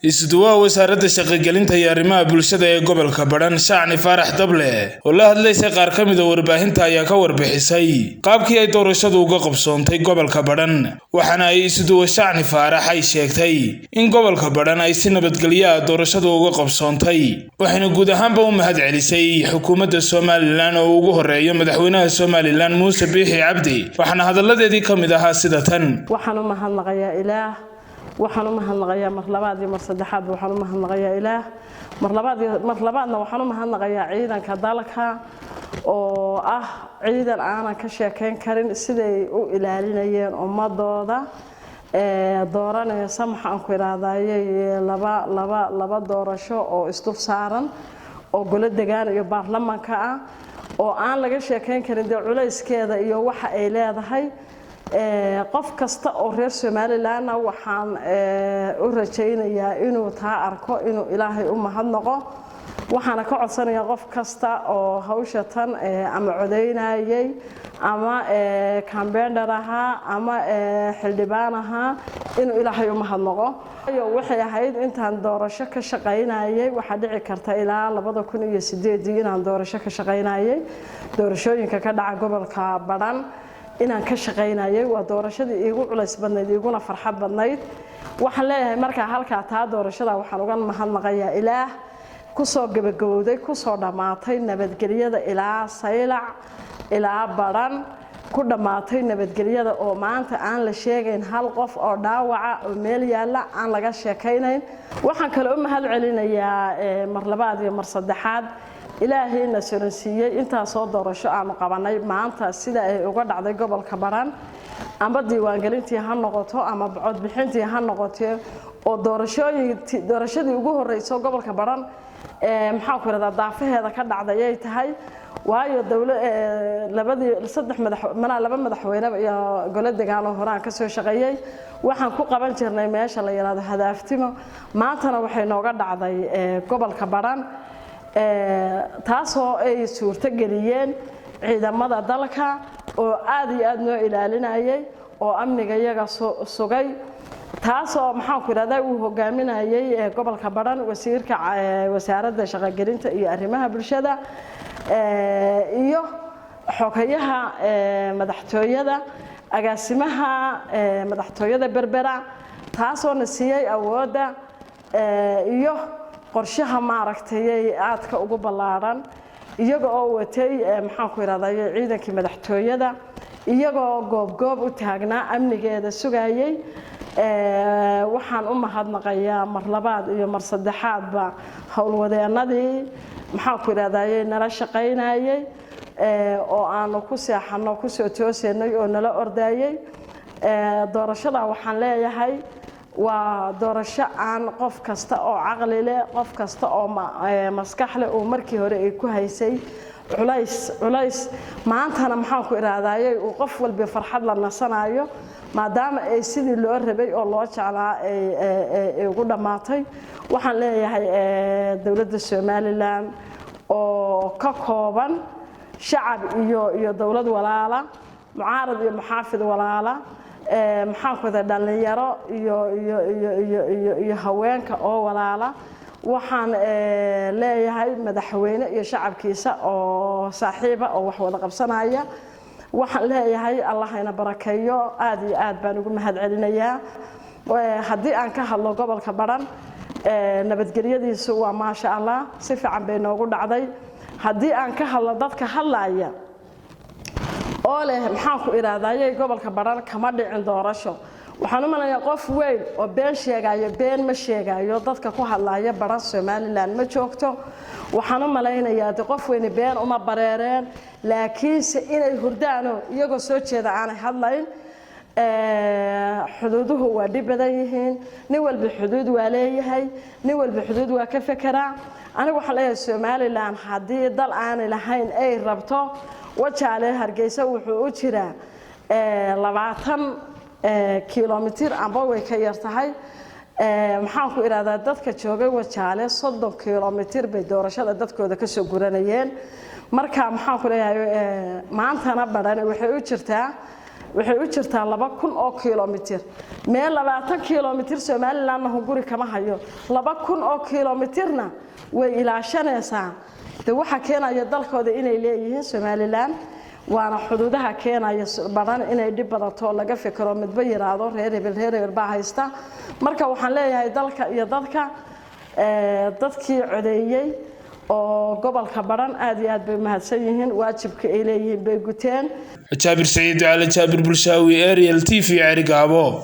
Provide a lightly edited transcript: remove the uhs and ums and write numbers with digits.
Isduwaa wasaaradda shaqo-gelinta iyo arrimaha bulshada ee gobolka Badhan Shacni Faarax Dable oo la hadlaysay qaar ka mid ah warbaahinta ayaa ka warbixisay qaabkii ay doorashadu uga qabsoontay gobolka Badhan waxaana ay Isduwaa Shacni Faarax ay sheegtay in gobolka Badhan ay si nabadgelyo ah doorashadu uga qabsoontay waxayna guud ahaanba u mahadcelisay xukuumadda Soomaaliland oo ugu horeeyo madaxweynaha Soomaaliland Muuse Biixi Cabdi waxaana hadalladeedii ka mid ahaa sida tan waxaan u mahadnaqayaa Ilaah waxaan u mahadnaqayaa mar labaad iyo mar saddexaad waxaan u mahadnaqayaa Ilaah mar labaadna waxaan u mahadnaqayaa ciidanka dalka oo ah ciidan aanan ka sheekayn karin siday u ilaalinayeen ummadooda dooranaysa maxaan ku iraadayay laba doorasho oo isdul saaran oo golo degaan iyo baarlamaanka ah oo aan laga sheekayn karin culayskeeda iyo waxa ay leedahay qof kasta oo reer Soomaaliland waxaan u rajaynayaa inuu taa arko inuu Ilaahay u mahadnaqo waxaana ka codsanayaa qof kasta oo hawsha tan ama codeynayay ama campaigner aha ama xildhibaan aha inuu Ilaahay u mahadnaqo waxay ahayd intaan doorasho ka shaqeynayay waxa dhici karta ilaa 2008 inaan doorasho ka shaqeynayay doorashooyinka ka dhaca gobolka Badhan inaan ka shaqeynayay waa doorashadii iigu culays badnayd iguna farxad badnayd waxaan leeyahay marka halka taa doorashada waxaan uga mahadnaqayaa Ilaah ku soo gabagabowday ku soo dhamaatay nabadgelyada ilaa Saylac ilaa Badhan ku dhamaatay nabadgelyada oo maanta aan la sheegayn hal qof oo dhaawaca oo meel yaala aan laga sheekaynayn waxaan kale u mahadcelinayaa mar labaad iyo mar saddexaad Ilaahay na soo inta soo doorasho aan qabanay maanta sida ay uga dhacday gobolka Badhan amba diiwaangelintii ha noqoto ama cod bixintii ha noqoto oo doorashadii ugu horeysay gobolka Badhan maxaa ku radaa daafaheeda ka dhacday ay tahay waayo laba madaxweyne iyo golo degaan oo horaan ka soo shaqeeyay waxaan ku qaban jirnay meesha la yiraahdo Hadaaftimo maantana waxay nooga dhacday gobolka Badhan taasoo ay suurto geliyeen ciidamada dalka oo aad iyo aad noo ilaalinayay oo amniga iyaga sugay taasoo maxaan ku radaa uu hogaaminayay gobolka Badhan wasiirka wasaaradda shaqo-gelinta iyo arrimaha bulshada iyo xogayaha madaxtooyada agaasimaha madaxtooyada Berbera taasoo na siiyay awoodda iyo qorshaha maaragtay aadka ugu ballaaran iyaga oo watay maxaan ku iraadayay ciidankii madaxtooyada iyagoo goob u taagnaa amnigeeda sugayay waxaan u mahadnaqayaa mar labaad iyo mar saddexaadba howlwadeenadii maxaan ku iraadayay nala shaqeynayay oo aanu ku seexano ku soo toosanay oo nala ordayay doorashada waxaan leeyahay waa doorasho aan qof kasta oo caqli leh qof kasta oo maskax leh oo markii hore ay ku haysay culays maantana maxaan ku iraadayay oo qof walba farxad la nasanayo maadaama ay sidii loo rabay oo loo jeclaa ay ugu dhamaatay waxaan leeyahay dawladda Soomaaliland oo ka kooban shacab iyo dawlad walaala mucaarad iyo muxaafid walaala maxaan ku dhalinyaro iyo haweenka oo walaala waxaan leeyahay madaxweyne iyo shacabkiisa oo saaxiiba oo wax wada qabsanaya waxaan leeyahay Allah ina barakeeyo aad iyo aad baan ugu mahadcelinayaa haddii aan ka hadlo gobolka Badhan nabadgelyadiisu waa maasha Allah si fiican bay noogu dhacday haddii aan ka hadlo dadka hadlaaya oo leh maxaan ku iraadayay gobolka Badhan kama dhicin doorasho waxaan u maleynayaa qof weyn oo been sheegayo been ma sheegayo dadka ku hadlaya Badhan Soomaaliland ma joogto waxaan u maleynayaa qof weyn been uma bareereen laakiin inay hurdaan iyagoo soo jeeda aanay hadlayn xuduuduhu waa dhibadan yihiin nin walba xuduud waa leeyahay nin walba xuduud waa ka fekeraa anigu waxaan leeyahay Soomaaliland haddii dal aanay lahayn ay rabto wajaale Hargeysa wuxuu u jiraa 20 kilomitir amba way ka yar tahay maxaan ku iraadaa dadka joogay wajaale 30 kilomitir bay doorashada dadkooda ka soo guranayeen marka maxaan ku leeyahay maantana Badhan waxay u jirtaa waxay u jirtaa 2,000 oo kiiloomitir meel 20 kiiloomitir Somaliland hunguri kama hayo 2,000 oo kiiloomitirna way ilaashanaysaa waxa keenaya dalkooda inay leeyihiin Somaliland waana xuduudaha keenaya badan inay dib badato laga fikiro midba yiraahdo reer hebel baa haysta marka waxaan leeyahay dalka iyo dadkii codeeyay oo gobolka baran aad iyo aad bay mahadsan yihiin waajibka ay leeyihiin bay guteen Jaabir Saciid Ali Jaabir Bulshaawi Ariel TV Arigaabo